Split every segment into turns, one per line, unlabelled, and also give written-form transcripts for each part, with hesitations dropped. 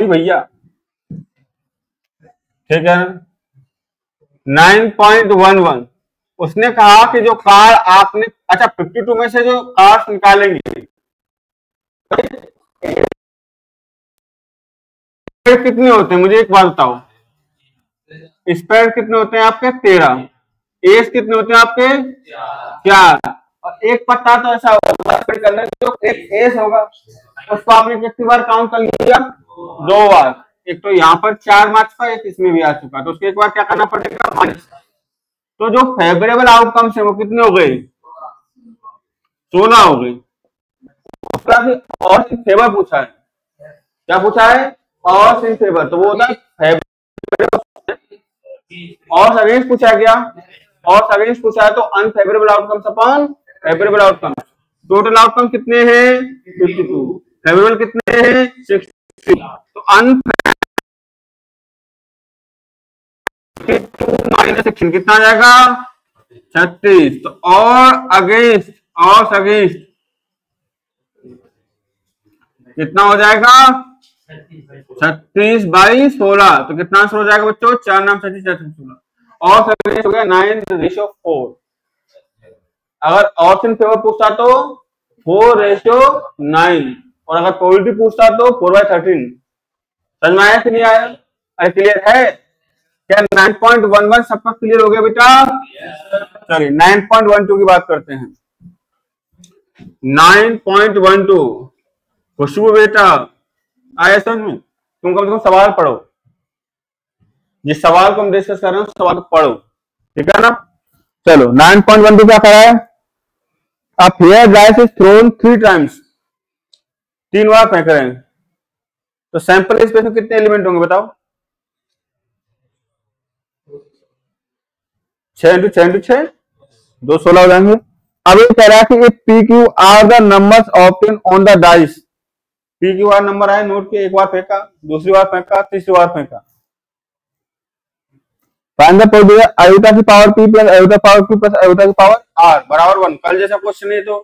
भैया, ठीक है। 9.11 उसने कहा कि जो कार आपने, अच्छा 52 में से जो कार्स निकालेंगे कितने होते हैं, मुझे एक बात बताओ। स्पेयर कितने होते हैं आपके? 13। एस कितने होते हैं आपके? 4। और एक पत्ता तो ऐसा होगा जो एक एस होगा, उसको आपने कितनी बार काउंट कर लिया? 2 बार। एक तो यहाँ पर 4 मार्क्स का, एक इसमें भी आ चुका, तो उसके एक बार क्या करना पड़ेगा? माइनस। तो जो फेवरेबल आउटकम्स है वो कितने हो गए? 16 हो गई। और इन फेवर पूछा है, क्या पूछा है? और इन फेवर, तो वो होता है फेवरेबल। और अगेंस्ट पूछा गया, और अगेंस्ट पूछा है तो unfavourable outcomes upon favourable outcome. Total outcome कितने हैं? 52। फेवरेबल कितने हैं? 60। तो अनफेवरेबल माइनस 16 कितना आ जाएगा? 36। तो और अगेंस्ट, और अगेंस्ट कितना हो जाएगा? 36 बाई 16, तो कितना आंसर हो जाएगा बच्चों? 4 नाम 36 16। और हो गया 9:4। अगर और इन फेवर पूछता तो 4:9, और अगर प्रोबेबिलिटी पूछता तो 4/13। समझ में आया कि नहीं आया? अरे क्लियर है क्या? 9.11 सबका क्लियर हो गया बेटा? चलिए 9.12 की बात करते हैं। 9.12 खुशबू बेटा आया समझ में? तुम कम से कम सवाल पढ़ो, जिस सवाल को हम डिस्कस कर रहे हैं सवाल पढ़ो, ठीक है ना? चलो 9.12 क्या करा है? A fair dice is thrown 3 times, 3 बार फेंक रहे हैं, तो सैंपल स्पेस में कितने एलिमेंट होंगे बताओ? 6 × 6 × 6, 2 16 हो जाएंगे। अब ये कह रहा है कि if PQ are the numbers obtained on the dice, PQR number आए नोट के, एक बार फेंका, दूसरी बार फेंका, तीसरी बार फेंका। फाइंड द प्रोबेबिलिटी आयोटा की power P plus iota power Q plus iota की पावर R बराबर 1। कल जैसा क्वेश्चन है तो,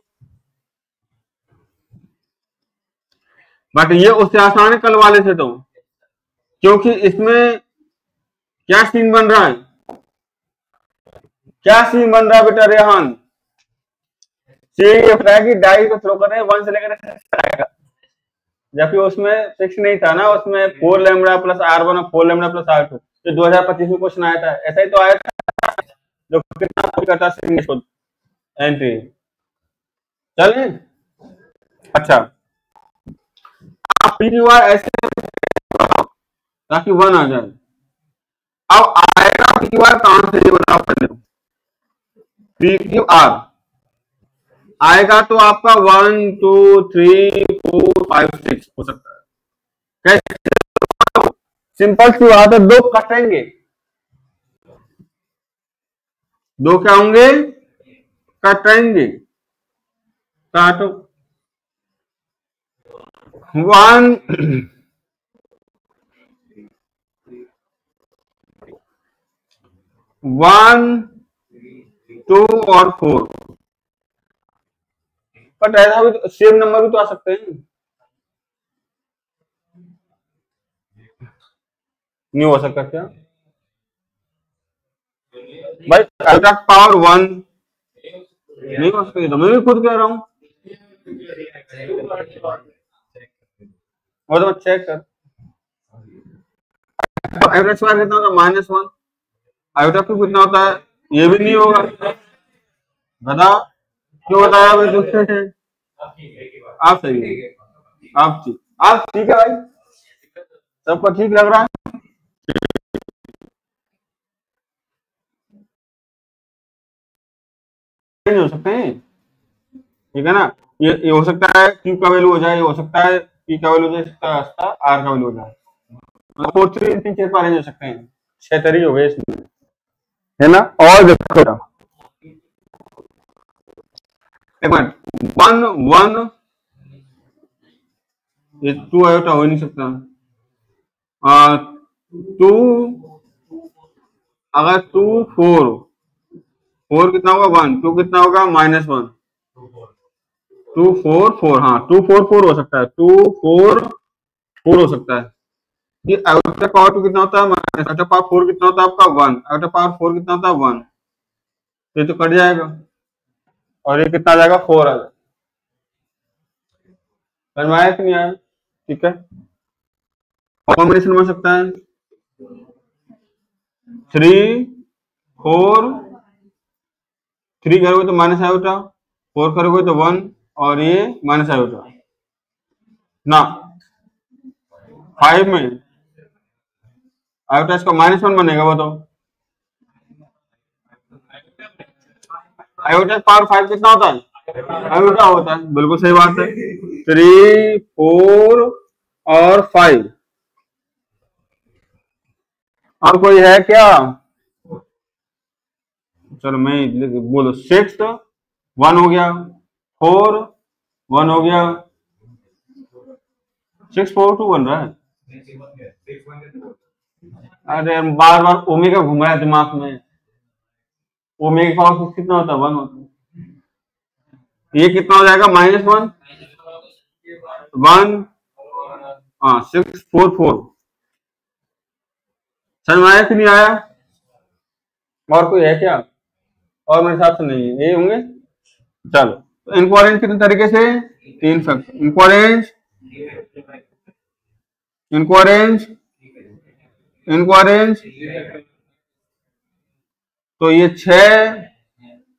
बट ये उससे आसान है कल वाले से तो, क्योंकि इसमें क्या सीन बन रहा है? क्या सीन बन रहा है बेटा रेहान? सीन ये होता है कि डाई को थ्रो कर रहे हैं 1 से लेकर 6 आएगा, जबकि उसमें 6 नहीं था ना, उसमें 4 लैम्बडा प्लस R1 और 4 लैम्बडा प्लस R2, जो 2025 में क्वेश्चन आया था, ऐसा ही तो आया था, जो कितना करता एंट्री। चलिए अच्छा, आप PQR ऐसे ताकि 1 आ जाए। अब आएगा PQR कहां से, ये बताओ पहले। PQR आएगा तो आपका 1 2 3 4 5 6 हो सकता है। कैसे? सिंपल सी बात है, 2 कटेंगे, 2 क्या होंगे? कटेंगे। काटो 1 1 2 और 4, बट ऐसा भी तो सेम नंबर भी तो आ सकते हैं, नहीं हो सकता क्या भाई? अल्ट्रा पावर 1 नहीं हो सकता, तो मैं भी खुद कह रहा हूं, वो तो चेक कर। एवरेज स्क्वायर कितना होता है? -1। आयोटा क्यूब कितना होता है? ये भी नहीं होगा। बताओ क्यों बताया भाई? दूसरे से आप सही है, आप ठीक है भाई, सबको ठीक लग रहा है? नहीं हो सकते हैं, ठीक है ना? ये हो सकता है क्यू का वैल्यू हो जाए, ये हो सकता है पी का वैल्यू हो जाए, आर का वैल्यू हो जाए, मतलब 4 3 4 हो सकते हैं, 6 तरीके हो गए इसमें, है ना? और देखो एक मिनट, 1 1 ये 2 आयोटा हो नहीं सकता। 2 अगर 2 4 कितना होगा? 1 2 कितना होगा? -1 2 4 4, हाँ 2 4 4 हो सकता है, 2 4 4 हो सकता है, ये आउटर पावर 2 कितना होता है माइनस, आउटर पावर 4 कितना होता है आपका 1, आउटर पावर 4 कितना होता है 1, ये तो कट जाएगा और ये कितना आ जाएगा 4 आ जाएगा। समझ में आया कि नहीं आया? ठीक है, कॉम्बिनेशन बन सकता है 3 4, 3 करोगे तो माइनस आयोटा, 4 करोगे तो 1 और ये माइनस आयोटा ना। 5 में आयोटा इसका -1 बनेगा, वो तो आयोटा पावर 5 कितना होता है, आयोटा होता है, बिल्कुल सही बात है। 3 4 और 5, और कोई है क्या? चलो मैं बोलो 6 1 हो गया, 4 1 हो गया, 6 4 2 बन रहा है। अरे बार बार ओमेगा घूम रहा है दिमाग में, ओमेगा पावर 6 कितना होता है 1 होता है, ये कितना हो जाएगा -1 1, हाँ 6 4 4। समझ में आया कि नहीं आया? और कोई है क्या? और मेरे हिसाब से नहीं है, ये होंगे। चलो तो इनकोहेरेंस कितने तरीके से, 3 फैक्टर, इनकोहेरेंस इनकोहेरेंस इनकोहेरेंस। तो ये 6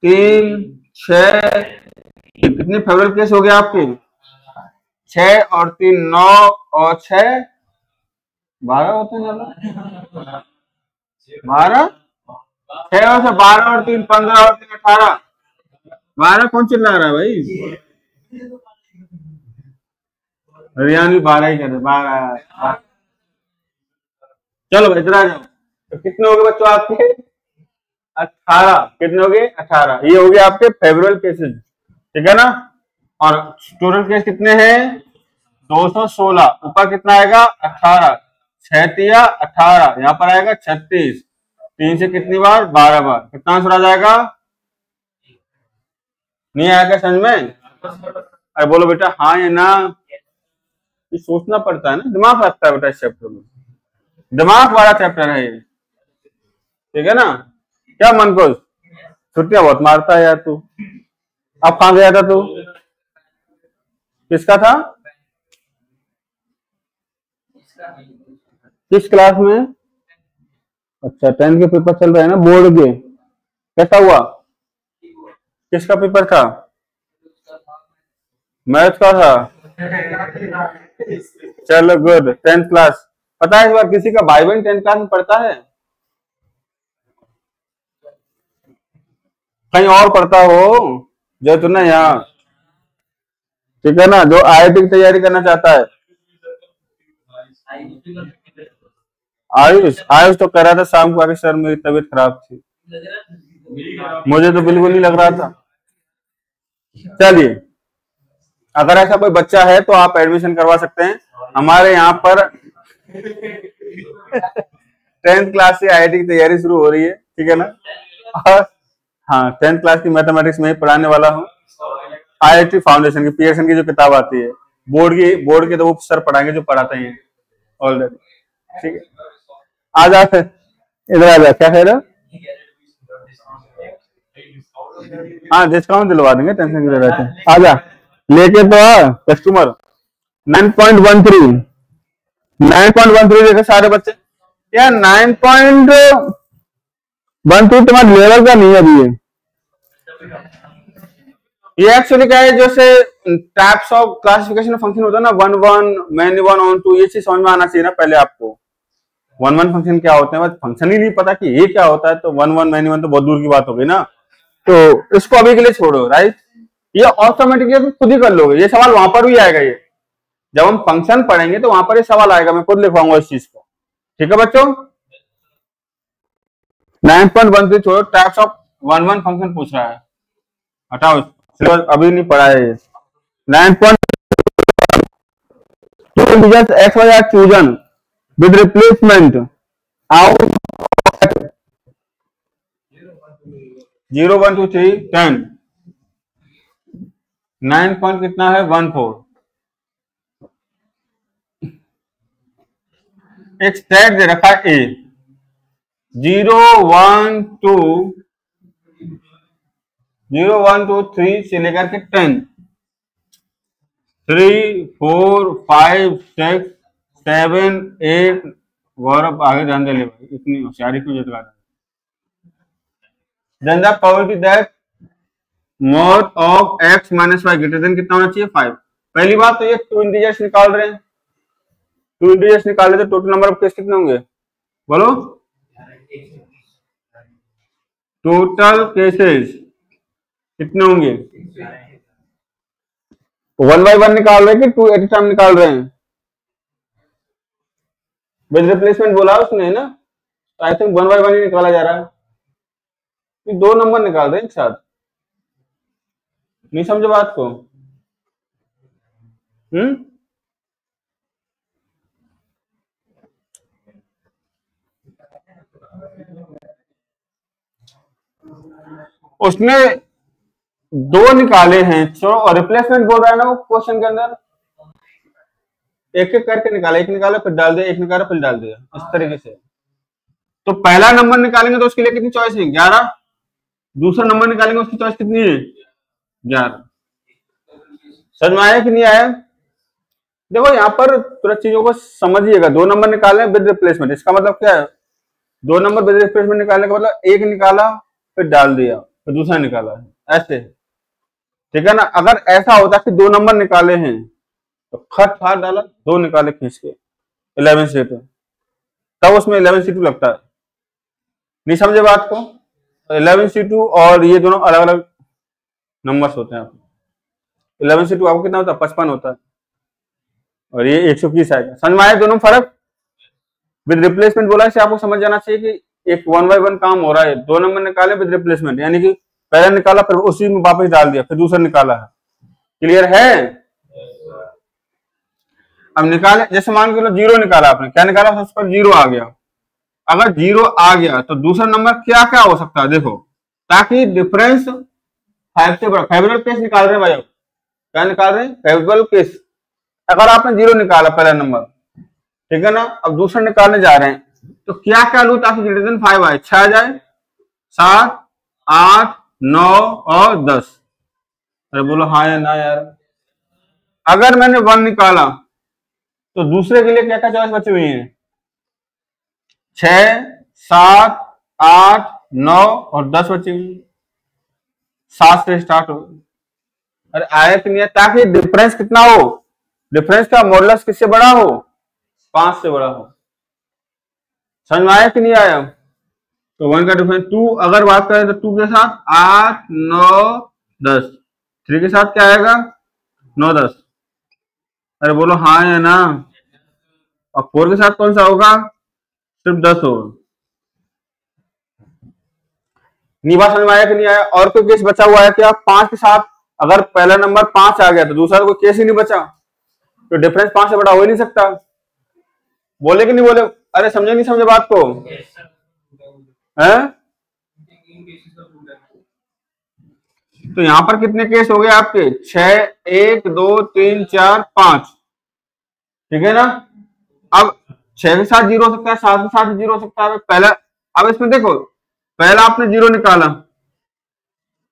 3 6 कितने फेवरल केस हो गए आपके, 6 और 3 9 और 6 12 होते हैं, 12, 6 और 12 और 3 15 और 3 18, 12 कौन चिल्ला रहा है भाई? रियान भी 12 ही कर रहे, 12। चलो इधर आ जाओ, तो कितने हो गए बच्चों आपके, 18, कितने हो गए 18, ये हो गए आपके फेवरल केसेस, ठीक है ना। और टोटल केस कितने हैं 216, ऊपर कितना आएगा 18, 6 तिया 18, यहाँ पर आएगा 36, 3 से कितनी बार 12 बार, कितना आंसर आ जाएगा? नहीं आएगा समझ में? अरे बोलो बेटा हाँ या ना, ये सोचना पड़ता है ना, दिमाग लगता है बेटा इस चैप्टर में, दिमाग वाला चैप्टर है ये, ठीक है ना। क्या मन को छुट्टियां बहुत मारता है यार तू, अब कहाँ गया था तू, किसका था, किस क्लास में? अच्छा 10th के पेपर चल रहे हैं ना बोर्ड के, कैसा हुआ, किसका पेपर था, मैथ का था, चलो गुड। 10th क्लास, पता है इस बार किसी का भाई बहन 10th क्लास में पढ़ता है, कहीं और पढ़ता हो जो तू ना यहाँ, ठीक है ना, जो IIT की तैयारी करना चाहता है। आयुष आयुष तो कह रहा था शाम को आके सर मेरी तबीयत खराब थी, मुझे तो बिल्कुल नहीं लग रहा था। चलिए अगर ऐसा कोई बच्चा है तो आप एडमिशन करवा सकते हैं हमारे यहाँ पर। 10th क्लास से IIT की तैयारी शुरू हो रही है, ठीक है ना। और हाँ 10th क्लास की मैथमेटिक्स में ही पढ़ाने वाला हूँ, IIT फाउंडेशन की पियर्सन की जो किताब आती है, बोर्ड के तो वो सर पढ़ाएंगे जो पढ़ाते हैं ऑलरेडी, ठीक है। आ जा इधर आ जा, क्या कह रहे हो? हाँ डिस्काउंट दिलवा देंगे, टेंशन क्यों रहते हैं, आ जा लेके तो कस्टमर। 9.13 9.13 देखे सारे बच्चे, यार 9.13 तुम्हारे लेवल का नहीं है अभी ये एक्चुअली क्या है, जैसे टाइप्स ऑफ क्लासिफिकेशन फंक्शन होता है ना, 1 1 मैनी 1 ऑन 2, ये चीज समझ में आना चाहिए ना पहले आपको। 1 1 फंक्शन क्या होते हैं, बस फंक्शन ही नहीं पता कि ये क्या होता है, तो 1 1 मैनी 1 तो बहुत दूर की बात हो गई ना, तो इसको अभी के लिए छोड़ो, राइट। ये ऑटोमेटिकली खुद ही कर लोगे, ये सवाल वहां पर भी आएगा, ये जब हम फंक्शन पढ़ेंगे तो वहां पर ये सवाल आएगा, मैं खुद लिखवाऊंगा इस चीज को, ठीक है बच्चों। 9.13 छोड़ो, टाइप्स ऑफ 1 1 फंक्शन पूछ रहा है, हटाओ सिलेबस अभी नहीं पढ़ा है। 9.2 integers x y are chosen with replacement out 0 1 2 3 10, 9 point कितना है 14, एक सेट दे रखा है ए, 0 1 2 0 1 2 3 से लेकर के 10, 3 4 5 6 7 8। गौरव आगे ध्यान दे ले भाई, इतनी होशियारी क्यों जता रहा है। Then the probability that mod of x minus y greater than कितना होना चाहिए 5। पहली बात तो ये टू इंटीजर्स निकाल रहे हैं, टू इंटीजर्स निकाले तो टोटल नंबर ऑफ केस कितने होंगे बोलो, टोटल केसेस कितने होंगे, 1 by 1 निकाल रहे हैं कि 2 एट ए टाइम निकाल रहे हैं। विद रिप्लेसमेंट बोला उसने ना, आई थिंक 1 by 1 ही निकाला जा रहा है, तो 2 नंबर निकाल रहे हैं एक साथ। नहीं समझे बात को? उसने 2 निकाले हैं, और रिप्लेसमेंट बोल रहा है ना वो क्वेश्चन के अंदर, एक एक करके निकाला, एक निकाला फिर डाल दिया, एक निकाला फिर डाल दिया, इस तरीके से। तो पहला नंबर निकालेंगे तो उसके लिए कितनी चॉइस है 11, दूसरा नंबर निकालेंगे उसकी चॉइस कितनी है 11। समझ में आया कि नहीं आया? देखो यहाँ पर थोड़ा चीजों को समझिएगा, 2 नंबर निकाले विद रिप्लेसमेंट, इसका मतलब क्या है, 2 नंबर विद रिप्लेसमेंट निकालने का मतलब एक निकाला फिर डाल दिया फिर दूसरा निकाला है, ऐसे, ठीक है ना। अगर ऐसा होता कि 2 नंबर निकाले हैं तो खट फाट डाला, 2 निकाले खींच के 11 से, तब उसमें 11C2 लगता है। नहीं समझे बात को? 11C2 और ये दोनों अलग अलग नंबर्स होते हैं। 11C2 आपको कितना होता है 55 होता है, और ये 120 आएगा। समझ में आया दोनों फर्क? विद रिप्लेसमेंट बोला इसे आपको समझ जाना चाहिए कि एक 1 by 1 काम हो रहा है, 2 नंबर निकाले विद रिप्लेसमेंट, यानी कि पहला निकाला फिर उसी में वापस डाल दिया फिर दूसरा निकाला है। क्लियर है? अब निकाले, जैसे मान के लो 0 निकाला आपने, क्या निकाला उस पर 0 आ गया। अगर 0 आ गया तो दूसरा नंबर क्या क्या हो सकता है देखो, ताकि डिफरेंस 5 से बड़ा, फेवरेबल केस निकाल रहे हैं भाई, क्या निकाल रहे हैं फेवरेबल केस। अगर आपने 0 निकाला पहला नंबर, ठीक है ना, अब दूसरा निकालने जा रहे हैं तो क्या क्या लू ताकि ग्रेटर देन 5 आए, 6 आ जाए, 7 8 9 और 10। अरे बोलो हाँ या ना यार। अगर मैंने 1 निकाला तो दूसरे के लिए क्या क्या चॉइस बची हुई है, 6 7 8 9 और 10 बची हुई, 7 से स्टार्ट हो। अरे आया कि नहीं है, ताकि डिफरेंस कितना हो, डिफरेंस का मॉडुलस किससे बड़ा हो 5 से बड़ा हो। समझ में आया कि नहीं आया? तो 1 का डिफरेंस 2, अगर बात करें तो 2 के साथ 8 9 10, 3 के साथ क्या आएगा 9 10। अरे बोलो हाँ या ना। और 4 के साथ कौन सा होगा, सिर्फ 10 होगा। नहीं बात समझ में आया कि नहीं आया? और कोई केस बचा हुआ है क्या? 5 के साथ अगर पहला नंबर 5 आ गया तो दूसरा कोई केस ही नहीं बचा, तो डिफरेंस 5 से बड़ा हो ही नहीं सकता। बोले कि नहीं बोले? अरे समझे नहीं समझे बात को? है? तो यहां पर कितने केस हो गए आपके 6 1 2 3 4 5, ठीक है ना। अब 6 के साथ 0 हो सकता है, 7 के साथ 0 हो सकता है पहला। अब इसमें देखो, पहला आपने 0 निकाला,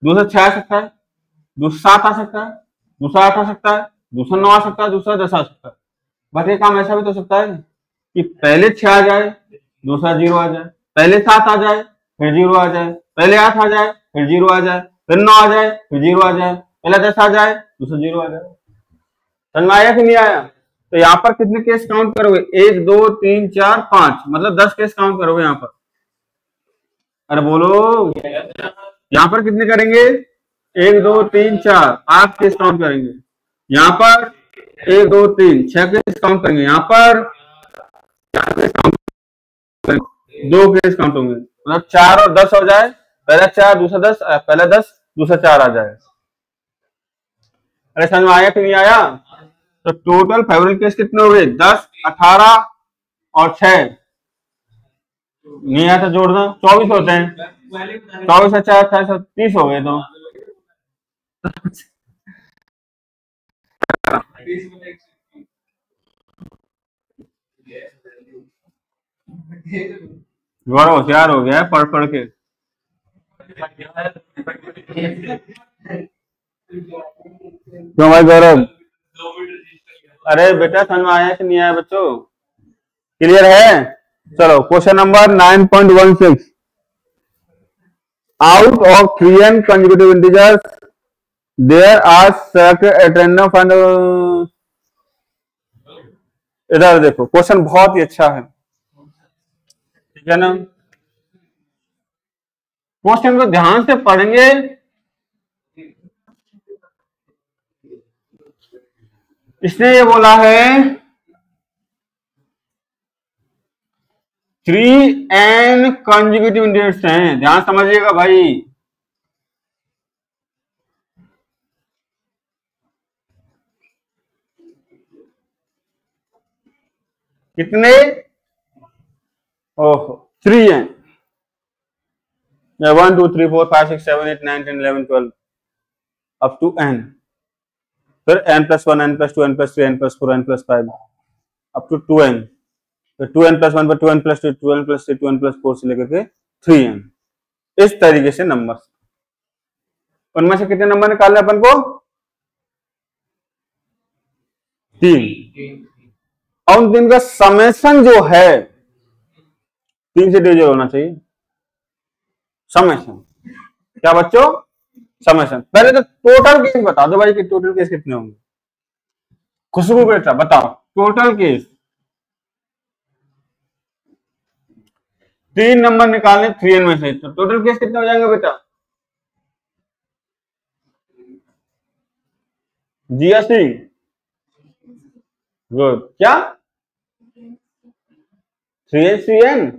दूसरा 6 आ सकता है, दूसरा 7 आ सकता है, दूसरा 8 आ सकता है, दूसरा 9 आ सकता है, दूसरा 10 आ सकता है। बट ये काम ऐसा भी तो हो सकता है कि पहले 6 आ जाए दूसरा 0 आ जाए, पहले 7 आ जाए फिर 0 आ जाए, पहले 8 आ जाए फिर 0 आ जाए, फिर 9 आ जाए फिर 0 आ जाए, पहले 10 आ जाए दूसरा 0 आ जाए। समझ में आया कि नहीं आया? तो यहाँ पर कितने केस काउंट करोगे, 1 2 3 4 5, मतलब 10 केस काउंट करोगे यहाँ पर। अरे बोलो, यहाँ पर कितने करेंगे 1 2 3 4 8 केस काउंट करेंगे, यहाँ पर 1 2 3 6 केस काउंट करेंगे, यहाँ पर 2 केस काउंट होंगे, मतलब 4 और 10 हो जाए, पहला 4 दूसरा 10, पहला 10 दूसरा 4 आ जाए। अरे समझ में आया कि नहीं आया? तो टोटल फेवरेबल केस कितने हो गए 10 18 और 6, नहीं आया तो जोड़ना 24 होते हैं, 24 अच्छा 28 30 हो गए। तो बड़ा होशियार हो गया है पढ़ पढ़ के। क्यों भाई गौरव? अरे बेटा समझ में आया कि नहीं आया बच्चों? क्लियर है? चलो question number 9.16। Out of 3n consecutive integers there are selected at random find. इधर देखो क्वेश्चन बहुत ही अच्छा है, ठीक है ना? क्वेश्चन को ध्यान से पढ़ेंगे इसने ये बोला है 3n कंसेक्यूटिव इंटीजर्स हैं, ध्यान समझिएगा भाई। कितने? ओहो 3n, 1 2 3 4 5 6 7 8 9 10 11 12 अप टू n, फिर n+1 n+2 n+3 n+4 n+5 up to 2n, फिर 2n+1 पर 2n+2 2n+3 2n+4 से लेकर के 3n। इस तरीके से नंबर, उनमें से कितने नंबर निकालने अपन को? 3। और उन 3 का समेशन जो है 3 से डिविजन होना चाहिए। समेशन क्या बच्चों? समेशन। पहले तो टोटल केस बता दो भाई कि टोटल केस कितने होंगे। खुशबू बेटा बताओ टोटल केस। 3 नंबर निकालने 3n में से, तो टोटल केस कितने हो जाएंगे बेटा? जिया सिंह गुड। क्या 3n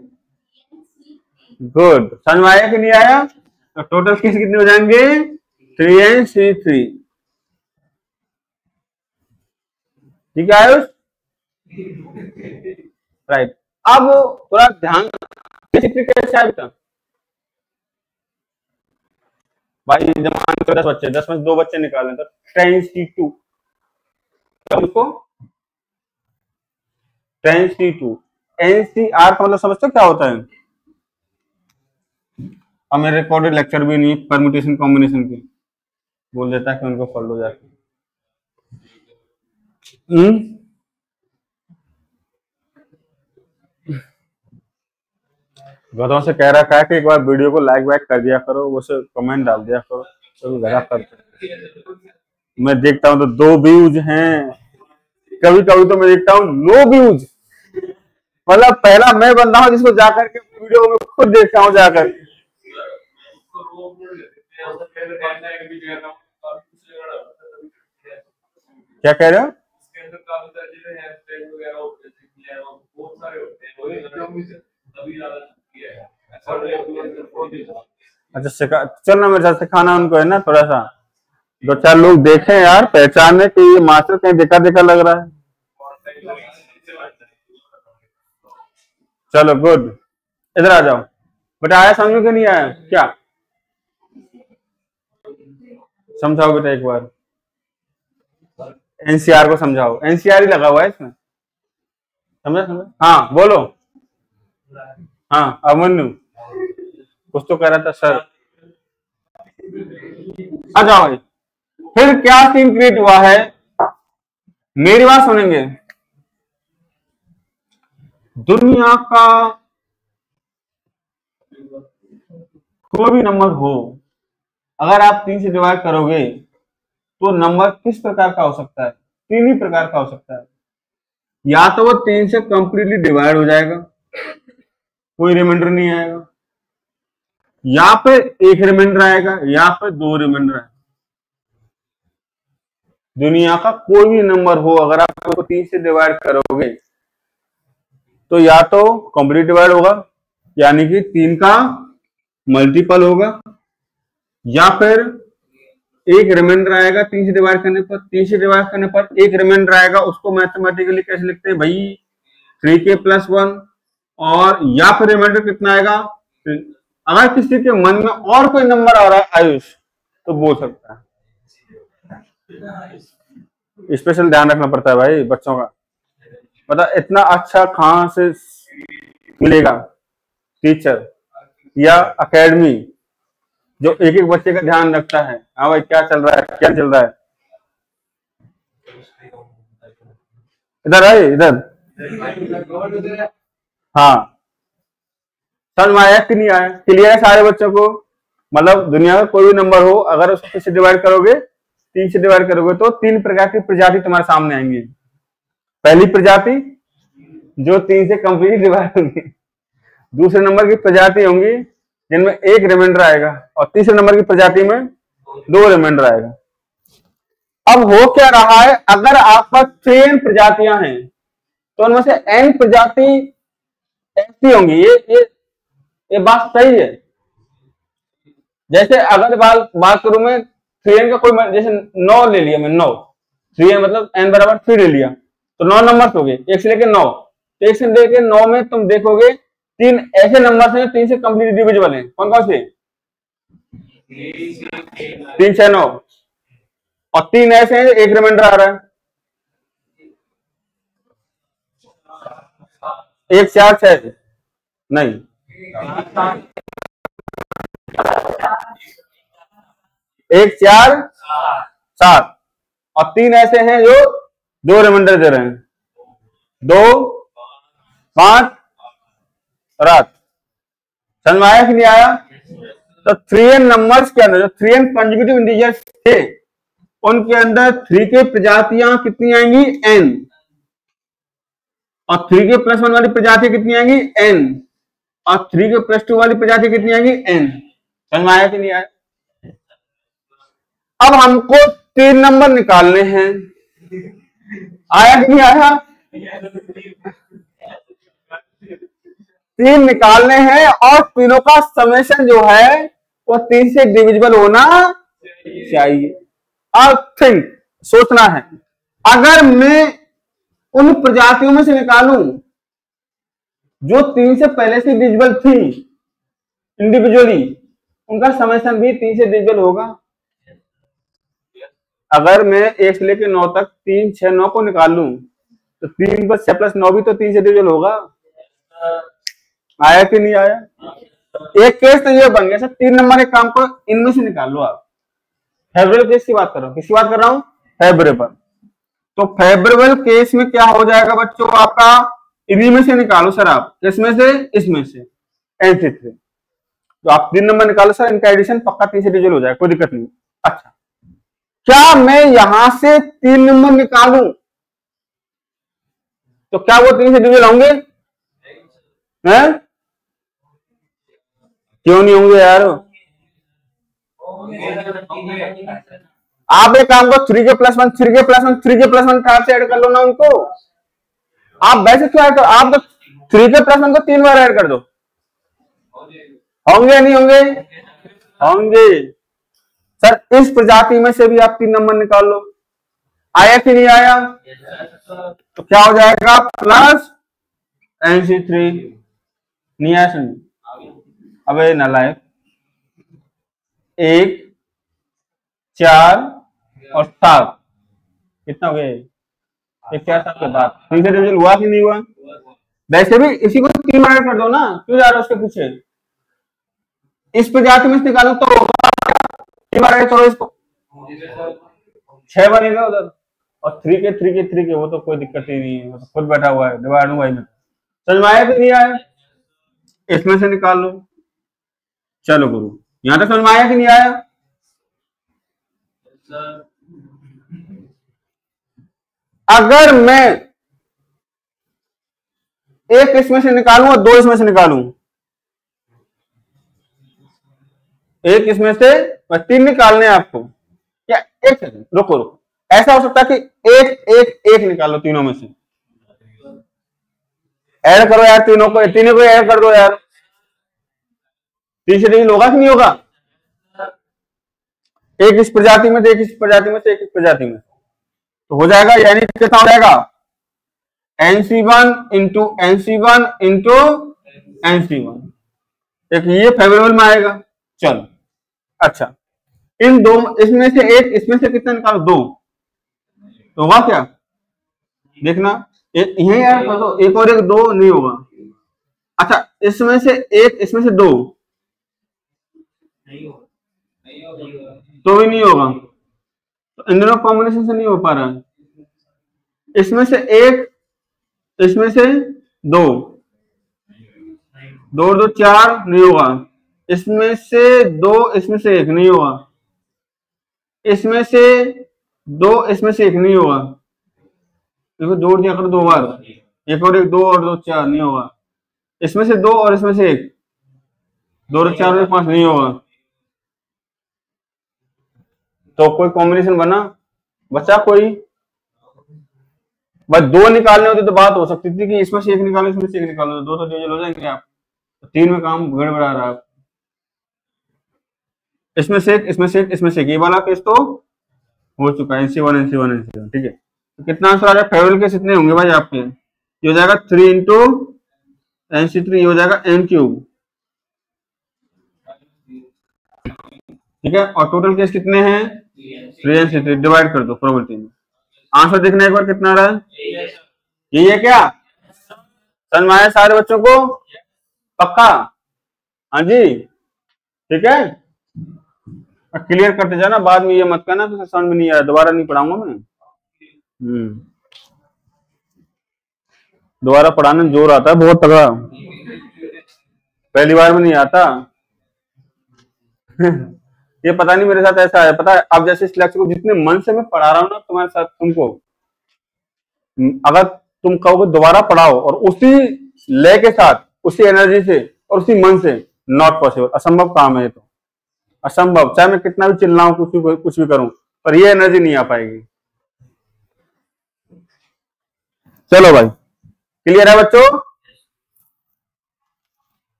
गुड। समझ में आया कि नहीं आया? तो टोटल केस कितने हो जाएंगे? 3n3। ठीक है आयुष? राइट। अब थोड़ा ध्यान कैसे है बेटा भाई? जमान 10 बच्चे, 10 में 2 बच्चे निकालें तो 10c2, उसको 10c2 NCR का मतलब समझते हो क्या होता है? अब मेरे रिकॉर्डेड लेक्चर भी नहीं, परम्यूटेशन कॉम्बिनेशन के बोल देता है कि उनको फॉलो हो जाते। गधों से कह रखा है कि एक बार वीडियो को लाइक वाइक कर दिया करो, वो से कमेंट डाल दिया करो, तो गधा करते। मैं देखता हूँ तो 2 व्यूज हैं, कभी कभी तो मैं देखता हूँ नो व्यूज। मतलब पहला मैं बंदा हूँ जिसको जाकर के वीडियो में खुद देखता हूँ जाकर। क्या कह रहे हो? अच्छा चल ना मेरे साथ सिखाना उनको, है ना? थोड़ा सा 2-4 लोग देखें यार, पहचाने कि ये मास्टर कहीं देखा देखा लग रहा है। चलो गुड, इधर आ जाओ बेटा। आया समझ में नहीं आया क्या? समझाओ बेटा एक बार। NCR को समझाओ, NCR ही लगा हुआ है इसमें। समझा? हाँ बोलो। हाँ अमनु कुछ तो कह रहा था सर। अच्छा भाई फिर क्या सीन क्रिएट हुआ है? मेरी बात सुनेंगे। दुनिया का कोई भी नंबर हो, अगर आप 3 से डिवाइड करोगे तो नंबर किस प्रकार का हो सकता है? 3 ही प्रकार का हो सकता है। या तो वो 3 से कंप्लीटली डिवाइड हो जाएगा, कोई रिमाइंडर नहीं आएगा, या फिर 1 रिमाइंडर आएगा, या फिर 2 रिमाइंडर आएगा। दुनिया का कोई भी नंबर हो, अगर आप उसको 3 से डिवाइड करोगे तो या तो कंप्लीट डिवाइड होगा, यानी कि 3 का मल्टीपल होगा, या फिर 1 रिमाइंडर आएगा 3 से डिवाइड करने पर। 3 से डिवाइड करने पर 1 रिमाइंडर आएगा, उसको मैथमेटिकली कैसे लिखते हैं भाई? 3k+1। और या फिर रिमाइंडर कितना आएगा? अगर किसी के मन में और कोई नंबर आ रहा है आयुष तो बोल सकता है। स्पेशल ध्यान रखना पड़ता है भाई बच्चों का, मतलब इतना अच्छा कहां से मिलेगा टीचर या एकेडमी जो एक एक बच्चे का ध्यान रखता है, हाँ भाई क्या चल रहा है, क्या चल रहा है, इधर आए इधर, हाँ समझ में आया कि नहीं आया? क्लियर है सारे बच्चों को? मतलब दुनिया का कोई भी नंबर हो, अगर उसको किससे डिवाइड करोगे, 3 से डिवाइड करोगे तो 3 प्रकार की प्रजाति तुम्हारे सामने आएंगी। पहली प्रजाति जो 3 से कंप्लीट डिवाइड होंगी, दूसरे नंबर की प्रजाति होंगी जिनमें 1 रिमाइंडर आएगा, और तीसरे नंबर की प्रजाति में 2 रिमाइंडर आएगा। अब हो क्या रहा है, अगर आप पास 3 प्रजातियां हैं तो उनमें से n प्रजाति ऐसी होंगी, ये बात सही है। जैसे अगर बात करूं मैं 3n का कोई, जैसे 9 ले लिया मैं, 9 3n मतलब n बराबर 3 ले लिया तो 9 नंबर हो गए 1 से लेके 9। तो 1 से लेके 9 में तुम देखोगे 3 ऐसे नंबर हैं 3 से कंप्लीट डिविजिबल हैं। कौन कौन से? 3 6 9, और 3 ऐसे हैं 1 रिमाइंडर आ रहा है, 1 4 6 नहीं, 1 4 7, और 3 ऐसे हैं जो 2 रिमाइंडर दे रहे हैं, 2 5 रात। समझ में आया कि नहीं आया? तो 3n नंबर्स के अंदर जो 3n कंसेक्यूटिव इंटीजर्स थे उनके अंदर 3 के प्रजातियां कितनी आएंगी? n, और 3 के +1 वाली प्रजाति कितनी आएंगी? n, और 3 के +2 वाली प्रजाति कितनी आएंगी? n। समझ में आया कि नहीं आया? अब हमको 3 नंबर निकालने हैं, आया कि नहीं आया? 3 निकालने हैं और तीनों का समेशन जो है वो 3 से डिविजिबल होना चाहिए। अब थिंक, सोचना है, अगर मैं उन प्रजातियों में से निकालूं जो 3 से पहले से डिविजिबल थी इंडिविजुअली, उनका समेशन भी 3 से डिविजिबल होगा। अगर मैं 1 से लेकर 9 तक 3 6 9 को निकाल लूं तो 3 + 6 + 9 भी तो 3 से डिविजिबल होगा। आया कि नहीं आया? एक केस तो ये बन गया सर, 3 नंबर के काम को इनमें से निकाल लो आप। फेवरेबल केस की बात कर रहा हूं, किसकी बात कर रहा हूं? फेवरेबल। तो फेवरेबल केस में क्या हो जाएगा बच्चों आपका? इन्हीं में से निकालो सर आप, किसमें से? इसमें से, NC3। तो आप 3 नंबर निकालो सर, इनका एडिशन पक्का 3 से डिविजिबल हो जाएगा, कोई दिक्कत नहीं। अच्छा, क्या मैं यहां से 3 नंबर निकालूं तो क्या वो 3 से डिविजिबल होंगे? हैं? क्यों नहीं होंगे यार? आप एक काम को 3 के +1 3 के +1 3 के +1 से ऐड कर लो ना उनको। आप वैसे क्यों ऐड करो? आप तो 3 के +1 को 3 बार ऐड कर दो, होंगे नहीं होंगे? होंगे सर। इस प्रजाति में से भी आप 3 नंबर निकाल लो। आया कि नहीं आया? तो क्या हो जाएगा? Plus NC3। नहीं आया सुन? अबे नालायक, 1 4 और 7 कितना हो गया? 1 4 7 के बाद 3 से डिविजिबल हुआ कि नहीं हुआ? वैसे भी इसी को 3 बार कर दो ना, क्यों जा रहे हो उसके पीछे? इस प्रजाति में से निकालो तो 3 बार ऐड करो इसको, 6 बनेगा उधर, और 3 के 3 के 3 के वो तो कोई दिक्कत ही नहीं है, वो तो खुद बैठा हुआ है डिवाइड भाई में। समझ में आया कि नहीं आया? इसमें से निकाल लो। चलो गुरु, यहां तक समझ में आया कि नहीं आया? अगर मैं एक इसमें से निकालूं और 2 इसमें से निकालूं, एक इसमें से 3 निकालने हैं आपको, क्या? एक सेकंड रुको, ऐसा हो सकता है कि एक निकालो तीनों में से, ऐड करो यार तीनों को ऐड कर दो यार। 3 से डिविजिबल होगा कि नहीं होगा? एक इस प्रजाति में से, एक इस प्रजाति में से, एक इस प्रजाति में, तो हो जाएगा, यानी कितना हो जाएगा? NC1 into NC1 into NC1। एक ये फेवरेबल में आएगा। चलो अच्छा, इन दो इसमें से एक, इसमें से कितना निकालो? 2, तो होगा क्या? देखना, यही ऐड कर दो, एक और एक 2 नहीं होगा। अच्छा, इसमें से एक, इसमें से दो, तो भी नहीं होगा। तो इन दोनों कॉम्बिनेशन से नहीं हो पा रहा है। इसमें से एक, इसमें से दो, दो दो चार, नहीं होगा। इसमें से दो, इसमें से एक, नहीं होगा। इसमें से दो, इसमें से एक, नहीं होगा। देखो जोड़ दिया करो 2 बार, एक और एक, 2 और 2 4, नहीं होगा। इसमें से दो और इसमें से एक, 2 और 4 और 5, नहीं होगा। तो कोई कॉम्बिनेशन बचा कोई? बस 2 निकालने होते तो बात हो सकती थी कि इसमें से एक निकालो, इसमें से एक निकालो, 2 तो डिविजन हो जाएंगे आप। तो 3 में काम गड़बड़ा रहा है। इसमें से एक, इसमें से एक, इसमें से एक, ये वाला केस तो हो चुका है। NC1 NC1 NC1, ठीक है। तो कितना आंसर आ जाएगा? फेवरेबल केस कितने होंगे भाई आपके? ये हो जाएगा 3 इंटू NC3, ये हो जाएगा N3, ठीक है। और टोटल केस कितने हैं? 3 NC3, डिवाइड कर दो प्रोबेबिलिटी में। आंसर देखना एक बार कितना आ रहा है। यही है क्या? समझ में आया सारे बच्चों को? पक्का? हाँ जी, ठीक है। क्लियर करते जाना, बाद में ये मत कहना तो समझ में नहीं आया, दोबारा नहीं पढ़ाऊंगा मैं। दोबारा पढ़ाने में जोर आता है बहुत तगड़ा, पहली बार में नहीं आता। ये पता नहीं मेरे साथ ऐसा है, पता है। अब जैसे इस लेक्चर को जितने मन से मैं पढ़ा रहा हूँ ना तुम्हारे साथ, तुमको अगर तुम कहोगे दोबारा पढ़ाओ और उसी ले के साथ, उसी एनर्जी से और उसी मन से, नॉट पॉसिबल, असंभव काम है ये तो, असंभव। चाहे मैं कितना भी चिल्लाऊं, कुछ भी करूं, पर ये एनर्जी नहीं आ पाएगी। चलो भाई, क्लियर है बच्चों?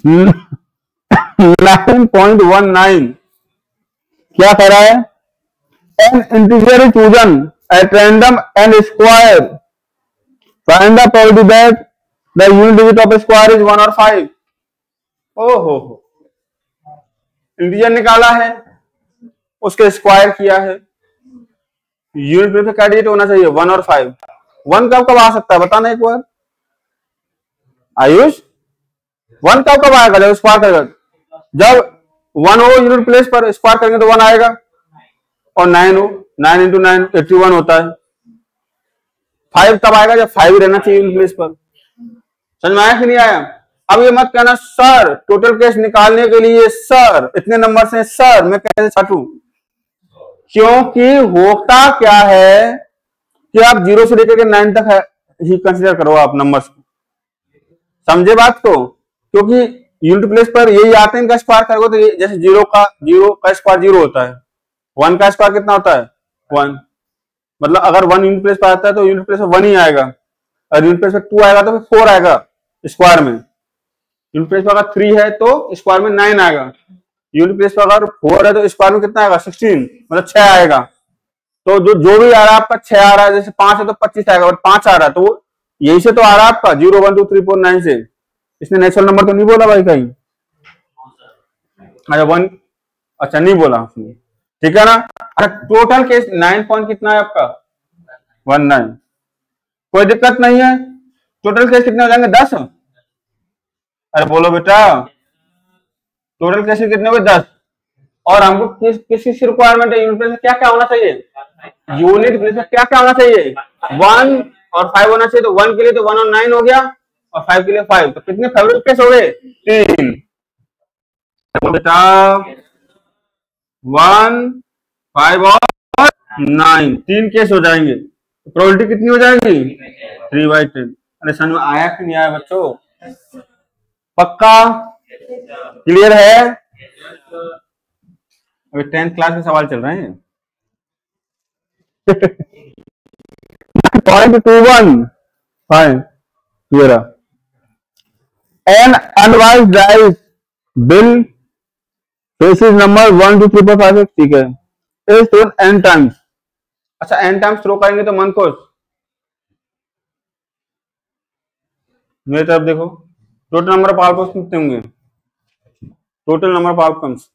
9.19 क्या कह रहा है? N integer is chosen at random and square, find the probability that the unit digit of square is 1 और 5। ओहो, इंटीजर निकाला है, उसके स्क्वायर किया है, यूनिट प्लेस में क्या डिजिट होना चाहिए? 1 और 5। 1 कब कब आ सकता है बताना एक बार आयुष। 1 कब कब आएगा? जब स्क्वायर करेगा, जब 1 हो यूनिट प्लेस पर, स्क्वायर करेंगे तो 1 आएगा। और 9 हो, 9 इंटू 9 81 होता है। 5 तब आएगा जब 5 रहना चाहिए यूनिट प्लेस पर। समझ में आया कि नहीं आया? अब ये मत कहना सर टोटल केस निकालने के लिए सर इतने नंबर से, सर मैं कैसे छाटूं? क्योंकि होता क्या है कि आप 0 से लेकर के 9 तक है ही कंसीडर करो आप नंबर्स को, समझे बात को? क्योंकि यूनिट प्लेस पर यही आते हैं, इनका स्क्वायर करोगे तो ये जैसे 0 का स्क्वायर 0 होता है, 1 का स्क्वायर कितना होता है? 1। मतलब अगर 1 यूनिट प्लेस पर आता है तो यूनिट प्लेस पर 1 ही आएगा, अगर यूनिट प्लेस पर 2 आएगा तो फिर 4 आएगा स्क्वायर में, यूनिट प्लेस पर अगर 3 है तो स्क्वायर में 9 आएगा, यूनिट प्लेस पर अगर 4 है तो स्क्वायर में कितना आएगा? 16, मतलब 6 आएगा। तो जो भी आ रहा है आपका 6 आ रहा है, जैसे 5 है तो 25 आएगा, और 5 आ रहा है तो यही से तो आ रहा है आपका 0 1 2 3 4 9 से। इसने नेचुरल नंबर तो नहीं बोला भाई कहीं? अच्छा 1, अच्छा नहीं बोला, ठीक है ना। अच्छा टोटल केस 9 पॉइंट कितना है आपका? 19। कोई दिक्कत नहीं है। टोटल केस कितने हो जाएंगे? 10। अरे बोलो बेटा, टोटल केस कितने हुए? 10। और हमको किस रिक्वायरमेंट है? यूनिट प्लेस में क्या क्या होना चाहिए? यूनिट प्लेस में क्या क्या होना चाहिए? 1 और 5 होना चाहिए। तो 1 के लिए तो 1 और 9 हो गया, और 5 के लिए 5। तो कितने फेवरेट केस हो गए? 3। बेटा 1 5 और 9, 3 केस हो जाएंगे। तो प्रोबेबिलिटी कितनी हो जाएगी? 3/10। अरे समझ में आया कि नहीं आया बच्चों? पक्का क्लियर है? अभी 10th क्लास के सवाल चल रहे हैं। .21 fine clear. An unbiased right bill faces number 1 2 3 4 5 6, ठीक है, इज थ्रोन n टाइम्स। अच्छा n टाइम्स थ्रो करेंगे तो मन को मेरी तरफ देखो, टोटल नंबर ऑफ आउटकम्स कितने होंगे? टोटल नंबर ऑफ आउटकम्स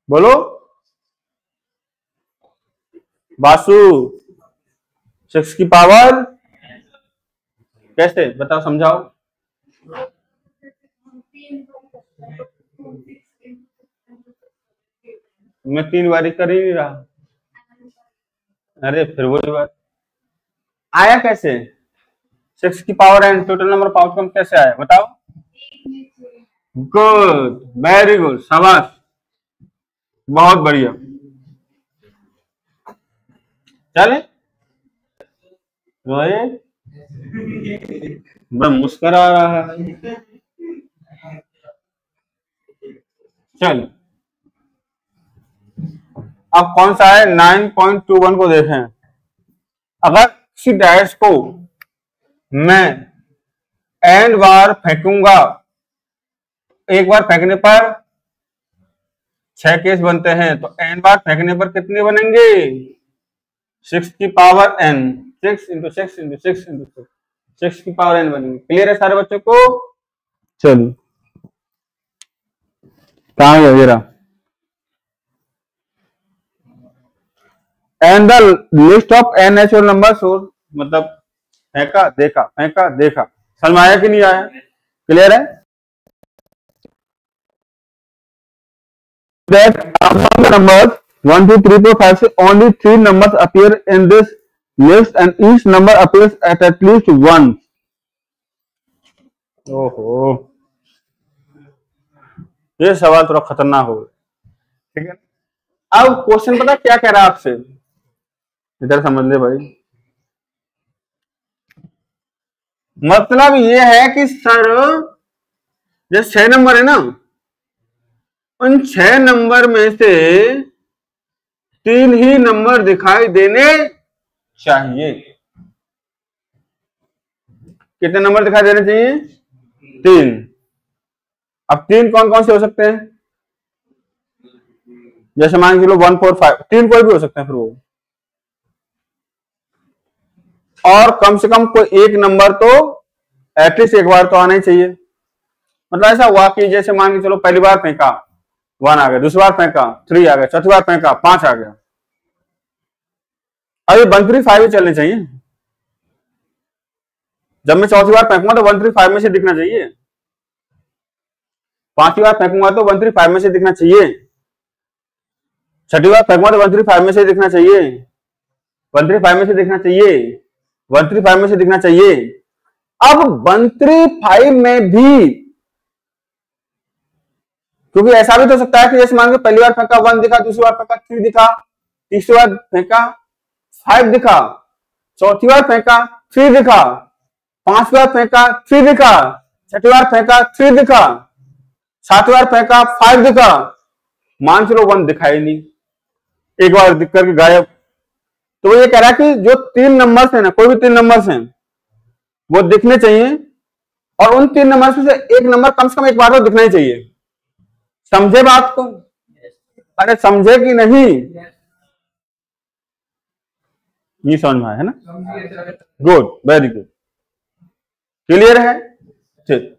बोलो बासु। 6 की पावर कैसे बताओ, समझाओ। मैं 3 बारी कर ही नहीं रहा। अरे फिर वही बात आया कैसे? 6 की power n total number of outcome कैसे आया बताओ? गुड, वेरी गुड, शाबाश, बहुत बढ़िया। चले रोहित बड़ा मुस्कुरा रहा है। चल अब कौन सा है 9.21 को देखें। अगर किसी डैश को मैं एन बार फेंकूंगा, एक बार फेंकने पर 6 केस बनते हैं, तो एन बार फेंकने पर कितने बनेंगे? 6 की power n, 6 into 6 into 6 into 6, 6 की पावर एन बनेंगे। क्लियर है सारे बच्चों को? चलिए कहाँ गया जरा and the list of n natural number source, मतलब फेंका देखा फेंका देखा, समझ में आया कि नहीं आया? क्लियर है? That among the numbers 1, 2, 3, 4, 5, 6, only 3 numbers appear in this list and each number appears at least once. ओहो, ये सवाल थोड़ा खतरनाक हो, ठीक है? अब क्वेश्चन पता क्या कह रहा है आपसे, इधर समझ ले भाई। मतलब ये है कि सर जो 6 नंबर है ना, उन 6 नंबर में से 3 ही नंबर दिखाई देने चाहिए। कितने नंबर दिखाई देने चाहिए? 3। अब 3 कौन कौन से हो सकते हैं? जैसे मान के चलो 1, 4, 5, 3 कोई भी हो सकते हैं फिर वो, और कम से कम कोई एक नंबर तो एटलीस्ट एक बार तो आना ही चाहिए। मतलब ऐसा हुआ कि जैसे मान के चलो पहली बार फेंका 1 आ गया, दूसरी बार फेंका 3 आ गया, चौथी बार फेंका 5 आ गया। अभी 1, 3, 5 ही चलने चाहिए। जब मैं चौथी बार फेंकूंगा तो 1, 3, 5 में से दिखना चाहिए, 5वीं बार फेंकूंगा तो 1, 3, 5 में से दिखना चाहिए, 6ठी बार फेंकूंगा तो 1, 3, 5 में से दिखना चाहिए, 1, 3, 5 में से दिखना चाहिए, 1, 3, 5 में से दिखना चाहिए। अब 1, 3, 5 में भी, क्योंकि ऐसा भी तो सकता है कि जैसे मान लो पहली बार फेंका 1 दिखा, दूसरी बार फेंका 3 दिखा, तीसरी बार फेंका 5 दिखा, चौथी बार फेंका 3 दिखा, 5वीं बार फेंका 3 दिखा, 6ठी बार फेंका 3 दिखा, 7वीं बार फेंका 5 दिखा, मान चलो 1 दिखाई नहीं, एक बार दिख करके गायब। तो वो ये कह रहा है कि जो 3 नंबर्स है ना, कोई भी 3 नंबर्स हैं वो दिखने चाहिए, और उन 3 नंबर्स में से एक नंबर कम से कम एक बार तो दिखना ही चाहिए। समझे बात को? अरे समझे कि नहीं? ये समझ में आया है ना? गुड, वेरी गुड, क्लियर है? ठीक,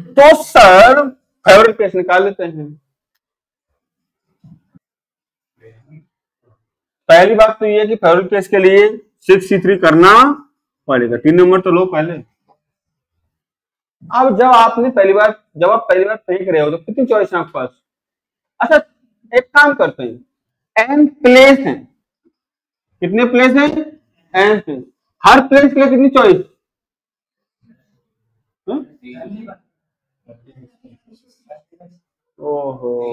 तो सर फेवरेट केस निकाल लेते हैं। पहली बात तो ये कि फेवरेट केस के लिए 6C3 करना पड़ेगा। 3 नंबर तो लो पहले। अब जब आप पहली बार फेंक रहे हो तो कितनी चॉइस है आपके पास? अच्छा एक काम करते हैं, एन प्लेस है, कितने प्लेस हैं? एन प्लेस, हर प्लेस के लिए कितनी चॉइस? ओहो,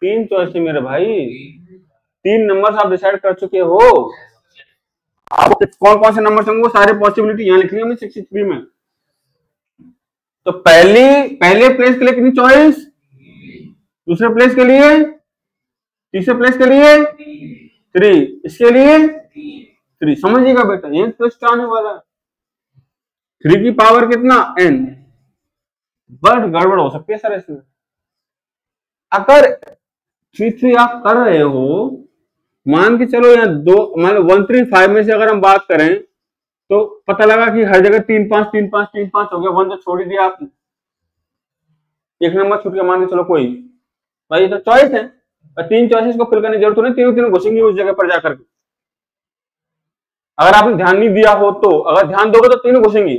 3 चॉइस है मेरे भाई, 3 नंबर आप डिसाइड कर चुके हो। आप कौन कौन से नंबर होंगे वो सारे पॉसिबिलिटी यहाँ लिख रही है 63 में। तो पहले प्लेस के लिए कितनी चॉइस? दूसरे प्लेस के लिए, तीसरे प्लेस के लिए 3, इसके लिए 3। समझिएगा बेटा, ये ट्विस्ट आने वाला है। 3 की पावर कितना? n। बट गड़बड़ हो सकती है सर इसमें। अगर 3 आप कर रहे हो, मान के चलो यहाँ 2, मान लो 1, 3, 5 में से अगर हम बात करें तो पता लगा कि हर जगह 3, 5, 3, 5, 3, 5 हो गया, 1 तो छोड़ ही दिया आपने, एक नंबर छूट गया। मान के चलो कोई भाई, तो चॉइस है, और 3 चॉइसेस को फिल करने की जरूरत नहीं, तीनों घुसेंगी उस जगह पर जाकर के। अगर आपने ध्यान नहीं दिया हो तो, अगर ध्यान दोगे तो तीनों घुसेंगी,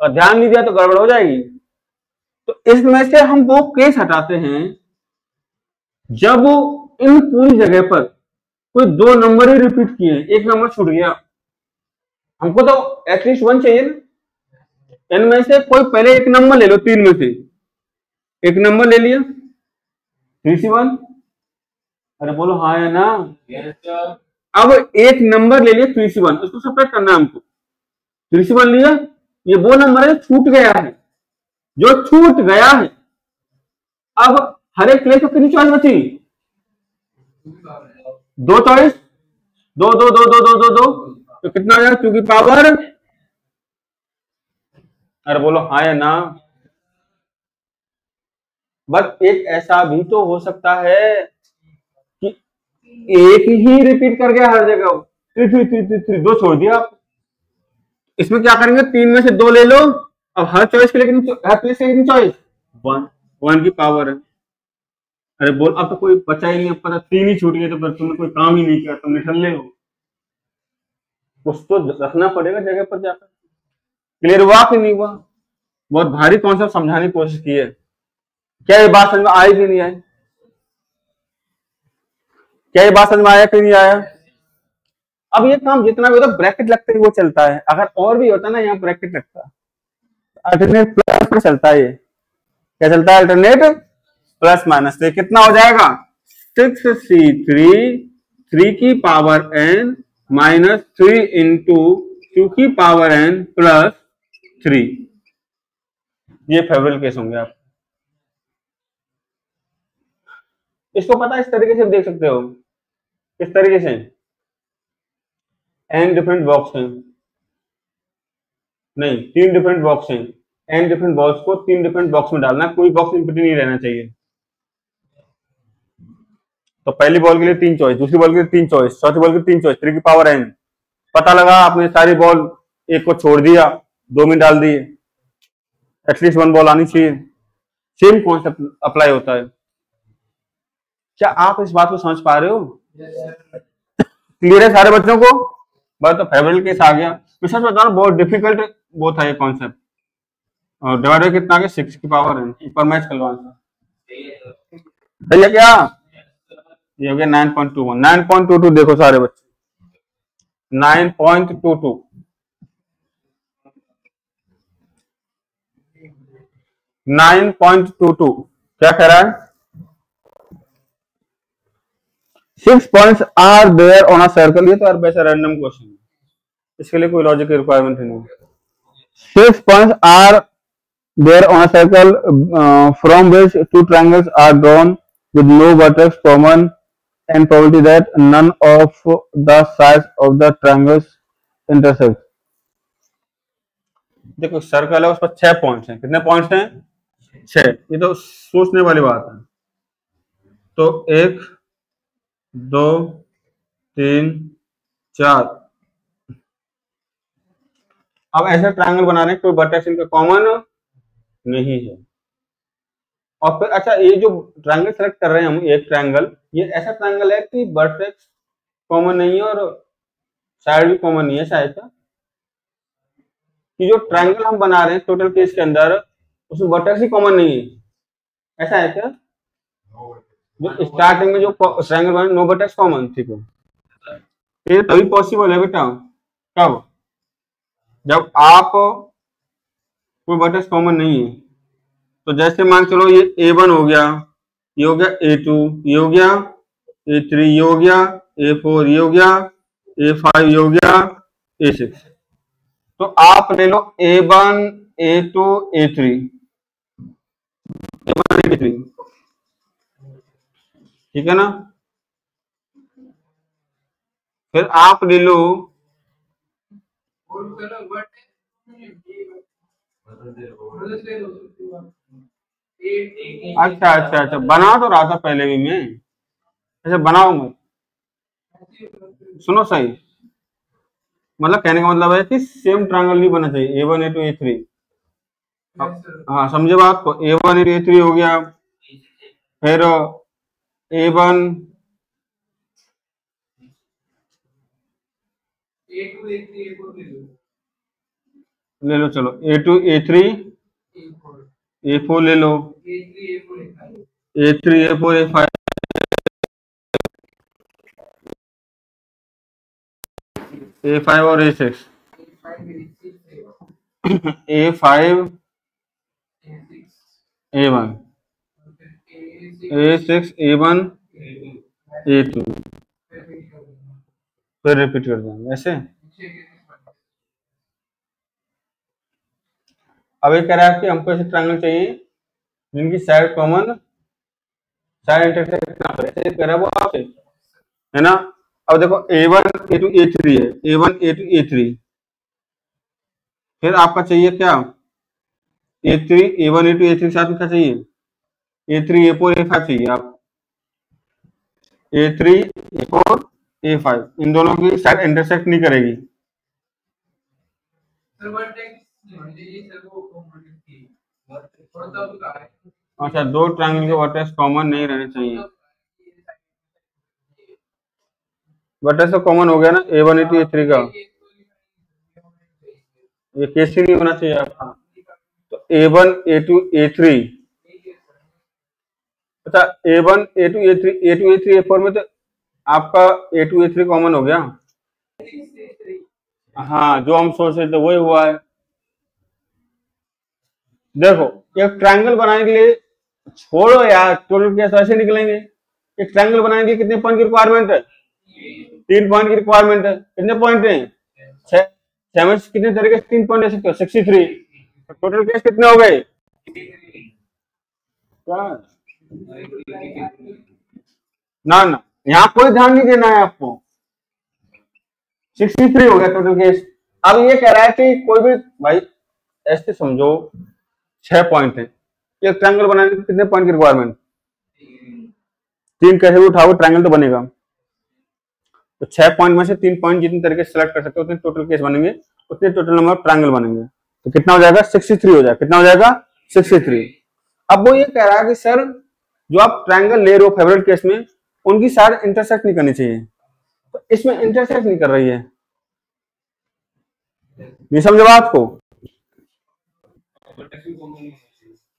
और ध्यान नहीं दिया तो गड़बड़ हो जाएगी। तो इसमें से हम वो केस हटाते हैं जब इन पूरी जगह पर कोई दो नंबर ही रिपीट किए, एक नंबर छूट गया, हमको तो एटलीस्ट वन चाहिए ना। इनमें से कोई पहले एक नंबर ले लो, तीन में से एक नंबर ले लिया 3C1। अरे बोलो हाँ या ना। अब एक नंबर ले लिया 3C1, उसको सेपरेट करना है हमको। 3C1 लिया, ये वो नंबर है छूट गया है, जो छूट गया है। अब हर एक प्लेस पर कितनी चॉइस बची? दो चॉइस, दो दो दो दो दो दो दो, तो कितना हो जाएगा 2 की पावर। अरे बोलो हाँ या ना। बट एक ऐसा भी तो हो सकता है कि एक ही रिपीट कर गया हर जगह, 3 3 3 3 3, दो छोड़ दिया आप। इसमें क्या करेंगे, तीन में से दो ले लो। अब हर चॉइस के लिए हर प्लेस के लिए चॉइस 1, 1 की पावर है। अरे बोल, अब तो कोई बचा ही नहीं, अब पता तीन ही छूट गए, तो फिर तुमने कोई काम ही नहीं किया, तुम निठल्ले हो। कुछ तो रखना पड़ेगा जगह पर जाकर। क्लियर हुआ कि नहीं हुआ? बहुत भारी कॉन्सेप्ट समझाने की कोशिश की है। क्या ये बात समझ में आई कि नहीं आई? क्या ये बात समझ में आया कि नहीं आया? अब ये काम जितना भी होता ब्रैकेट लगते ही वो चलता है। अगर और भी होता ना, यहाँ ब्रैकेट लगता, अल्टरनेट प्लस में चलता है। ये क्या चलता है? Alternate plus minus. तो कितना हो जाएगा? 6C3 3 की पावर n माइनस 3 इंटू 2 की पावर n प्लस 3। ये फेवरेट केस होंगे आप। इसको पता इस तरीके से देख सकते हो। किस तरीके से? n डिफरेंट बॉक्स हैं, नहीं 3 डिफरेंट बॉक्स हैं, n डिफरेंट बॉक्स को 3 डिफरेंट बॉक्स में डालना, कोई बॉक्स एम्प्टी नहीं रहना चाहिए। तो पहली बॉल के लिए 3 चॉइस, दूसरी बॉल के लिए 3 चॉइस, चौथी बॉल के लिए 3 चॉइस, 3 की पावर n। पता लगा आपने सारी बॉल एक को छोड़ दिया, 2 में डाल दिए, एटलीस्ट 1 बॉल आनी चाहिए। सेम कॉन्सेप्ट अप्लाई होता है। क्या आप इस बात को समझ पा रहे हो? क्लियर है सारे बच्चों को? बस तो फेवरेट केस आ गया। मैं सच बता रहा हूँ, बहुत डिफिकल्ट वो था ये कॉन्सेप्ट। और डिवाइडर कितना आ गया? 6 की पावर n। ऊपर मैच करवा सही है क्या? ये हो गया 9.21। 9.22 देखो सारे बच्चे, 9.22 9.22 क्या कह रहा है? 6 points are there on a circle. ये तो यार वैसा रैंडम क्वेश्चन है, इसके लिए कोई लॉजिक की रिक्वायरमेंट नहीं है। 6 points are there on a circle from which 2 triangles are drawn with no vertex common and probability that none of the sides of the triangles intersect। देखो सर्कल है, उस पर 6 पॉइंट्स हैं। कितने पॉइंट्स हैं? 6। ये तो सोचने वाली बात है। तो 1 2 3 4। अब ऐसे ट्रायंगल बना रहे हैं, कोई वर्टेक्स इनका कॉमन नहीं है। और फिर अच्छा, ये जो ट्रायंगल सेलेक्ट कर रहे हैं हम, एक ट्रायंगल, ये ऐसा ट्रायंगल है कि वर्टेक्स कॉमन नहीं है और साइड भी कॉमन नहीं है। शायद कि जो ट्रायंगल हम बना रहे हैं टोटल केस के अंदर, उसमें वर्टेक्स ही कॉमन नहीं है, ऐसा है क्या? जो स्टार्टिंग में जो ट्रायंगल बना, नो वर्टेक्स कॉमन, ठीक है। ये तभी पॉसिबल है बेटा, कब? जब आप कोई वर्टेक्स कॉमन नहीं है। तो जैसे मान चलो ये A1 हो गया, ये हो गया A2, ये हो गया A3, ये हो गया A4, ये हो गया A5, ये हो गया A6। तो आप ले लो A1 A2 A3, A1 A3, ठीक है ना? फिर आप ले लो अच्छा अच्छा अच्छा, बना तो रहा था पहले भी मैं। अच्छा बनाओ मत, सुनो सही, मतलब कहने का मतलब है कि सेम ट्रायंगल नहीं बनना चाहिए A1 A2 A3। हाँ समझे बात को? A1 A2 A3 हो गया, फिर A1 A2 A3 A4 ले लो, चलो A2 A3 A4 ले लो, A3 A4 A5 A5 और A6 A5 A1 A6 A1 A2, फिर रिपीट कर देंगे ऐसे। अब ये कह रहा है कि हमको ऐसे ट्रायंगल चाहिए जिनकी साइड कॉमन, साइड इंटरसेक्ट ना करे, ऐसे कह रहा है वो आपसे, है ना। अब देखो A1 A2 A3 है, A1 A2 A3, फिर आपका चाहिए क्या, A3 A1 A2 A3 के साथ में क्या चाहिए, A3 A4 A5 चाहिए आप, A3 A4 A5, इन दोनों की साइड इंटरसेक्ट नहीं करेगी। अच्छा, दो ट्रायंगल के वर्टेक्स कॉमन नहीं रहने चाहिए। वर्टेक्स तो कॉमन हो गया ना A1 A2 A3 का, ये केस ही नहीं होना चाहिए आपका। तो A1 A2 A3, अच्छा A1 A2 A3 A2 A3 A4 में तो आपका A2 A3 कॉमन हो गया। हाँ, जो हम सोच रहे थे वही हुआ है। देखो, एक ट्रायंगल बनाने के लिए, छोड़ो यार टोटल केस ऐसे निकलेंगे, एक ट्रायंगल बनाने के लिए कितने पॉइंट की रिक्वायरमेंट है, 3 पॉइंट की रिक्वायरमेंट है। कितने पॉइंट है, 6 कितने तरीके से 3 पॉइंट ले सकते हो, 63। टोटल केस कितने हो गए, क्या ना ना, यहाँ कोई ध्यान नहीं देना है आपको, 63 हो गया टोटल केस। अब ये कह रहा है कि कोई भी भाई ऐसे समझो 6 पॉइंट है, एक ट्रायंगल बनाने के कितने पॉइंट की रिक्वायरमेंट, 3, कैसे भी उठाओ ट्रायंगल तो बनेगा। तो 6 पॉइंट में से 3 पॉइंट जितने तरीके से सिलेक्ट कर सकते हो उतने टोटल केस बनेंगे, उतने टोटल नंबर ऑफ ट्रायंगल बनेंगे। तो कितना हो जाएगा, 63 हो जाएगा। कितना हो जाएगा, 63। अब वो ये कह रहा है कि सर जो आप ट्रायंगल ले रहे हो फेवरेट केस में, उनकी साइड इंटरसेक्ट नहीं करनी चाहिए, तो इसमें इंटरसेक्ट नहीं कर रही है, नहीं समझे बात को,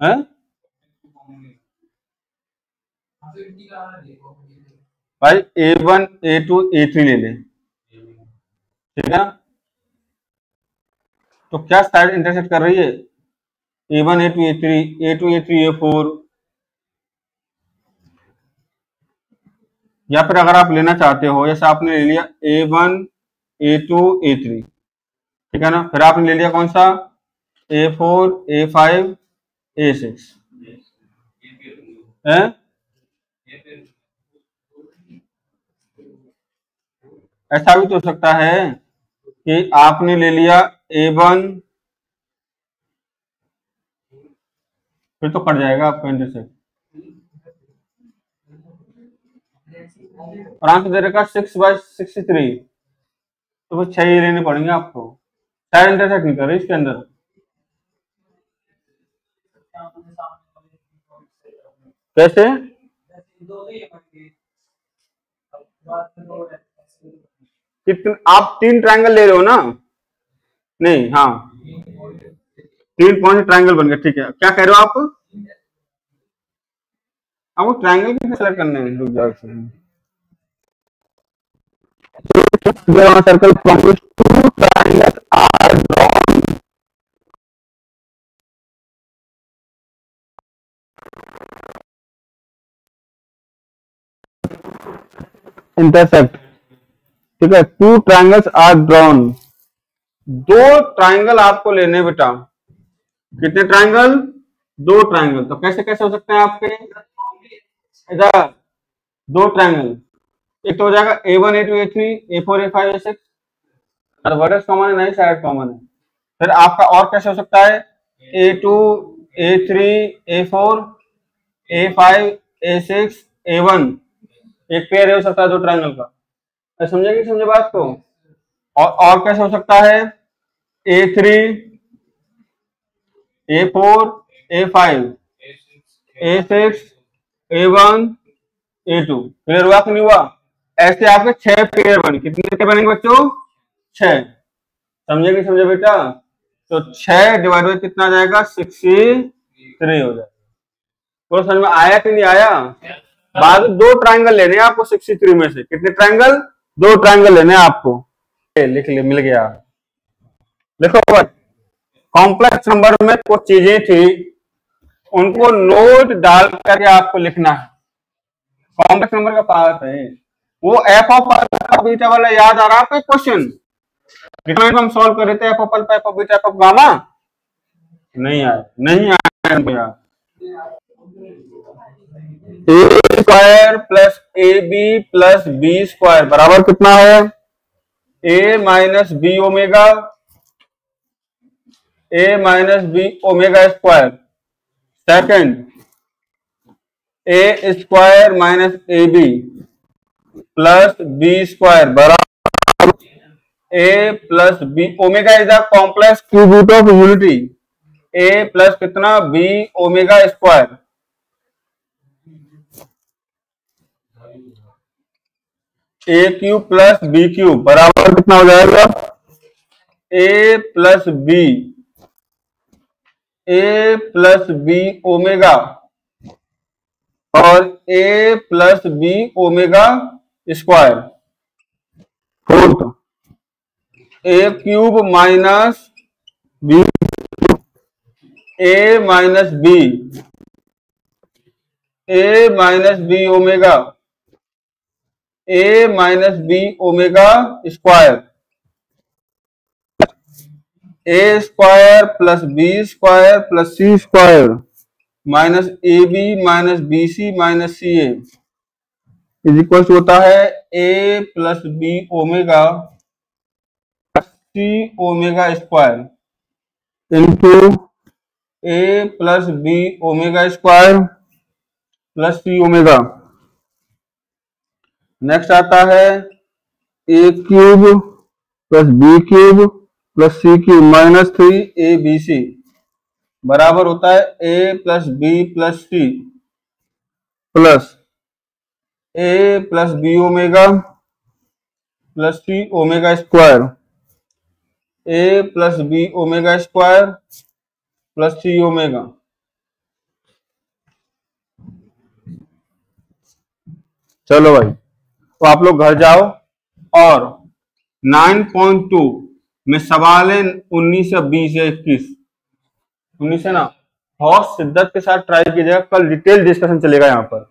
है? भाई A1 A2 A3 ले ले, ठीक है, तो क्या साइड इंटरसेक्ट कर रही है, A1 A2 A3 A2 A3 A4, या फिर अगर आप लेना चाहते हो जैसे आपने ले लिया A1 A2 A3, ठीक है ना, फिर आपने ले लिया कौन सा, A4 A5 A6 है, ऐसा भी तो हो सकता है कि आपने ले लिया A1, फिर तो कट जाएगा आपका इंटरसेक्ट, और आंसर दे रखा 6/63, तो वो 6 ही लेने पड़ेंगे आपको, साइड इंटरसेक्ट नहीं कर रही इसके अंदर। कैसे, कितने आप 3 ट्रायंगल ले रहे हो ना, नहीं, हाँ 3 पॉइंट ट्रायंगल बन गया, ठीक है, क्या कह रहे हो आप, आपको ट्रायंगल कैसे सेलेक्ट करने हैं, रुक जाओ circle from which 2 triangles are drawn, intersect, ठीक है, 2 ट्रायंगल्स आर ड्रॉन, 2 ट्रायंगल आपको लेने बेटा, कितने ट्रायंगल, 2 ट्रायंगल, तो कैसे कैसे हो सकते हैं आपके, इधर 2 ट्रायंगल, एक तो हो जाएगा A1 A2 A3 A4 A5 A6, और वर्टेक्स कॉमन है नहीं, साइड कॉमन है, फिर आपका और कैसे हो सकता है, A2 A3 A4 A5 A6 A1, एक पेयर हो सकता है 2 ट्रायंगल का, समझे कि समझे बात को, और कैसे हो सकता है, A3 A4 A5 A6 A1 A2, clear हुआ कि नहीं हुआ, ऐसे आपके 6 पेयर बने, कितने पेयर बनेंगे बच्चों, 6, समझे कि समझे बेटा, तो 6 डिवाइड बाई कितना जाएगा 63 हो जाएगा। तो समझ में आया कि नहीं आया? बाद 2 ट्रायंगल लेने हैं आपको 63 में से। कितने ट्रायंगल? 2 ट्रायंगल लेने हैं आपको। लिख ले, मिल गया। देखो कॉम्प्लेक्स नंबर में कुछ चीजें थी, उनको नोट डाल करके आपको लिखना है। कॉम्प्लेक्स नंबर का पार्ट है वो। एफ ऑफ अल्फा बीटा वाला याद आ रहा है आपको क्वेश्चन? डिटरमिनेंट हम सॉल्व कर रहे थे, F of alpha, F of beta, F of gamma. नहीं आया, नहीं आया यार। A square plus A B plus B square बराबर कितना है? A minus B omega, A minus B omega square. Second, A square minus A B plus B square बराबर A plus B. Omega is the complex cube root of unity. A plus कितना? B omega square. A cube plus B cube बराबर कितना हो जाएगा? A plus B, A plus B omega और A plus B omega square. Fourth, A cube minus B, A minus B, A minus B omega, A minus B omega square. A square plus B square plus C square minus A B minus B C minus C A is equal होता है A plus B omega C omega square into A plus B omega square plus C omega. Next आता है A cube plus B cube plus C cube minus 3 A B C बराबर होता है A plus B plus C plus A plus B omega plus C omega square, A plus B omega square plus C omega. चलो भाई, तो आप लोग घर जाओ और 9.2 में सवाल है 19 या 20 या 21, 19 है ना, बहुत शिद्दत के साथ ट्राई कीजिएगा। कल डिटेल डिस्कशन चलेगा यहाँ पर,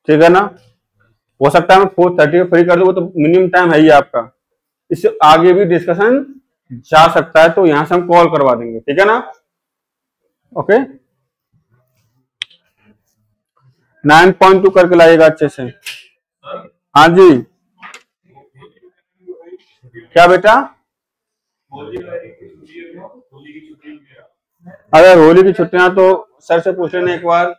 ठीक है ना। हो सकता है मैं 4:30 फ्री कर दूं, वो तो मिनिमम टाइम है ही आपका। इससे आगे भी डिस्कशन जा सकता है, तो यहां से हम कॉल करवा देंगे, ठीक है ना। ओके, 9.2 करके लाइएगा अच्छे से। हाँ जी, क्या बेटा? अगर होली की छुट्टियां तो सर से पूछ लेना एक बार।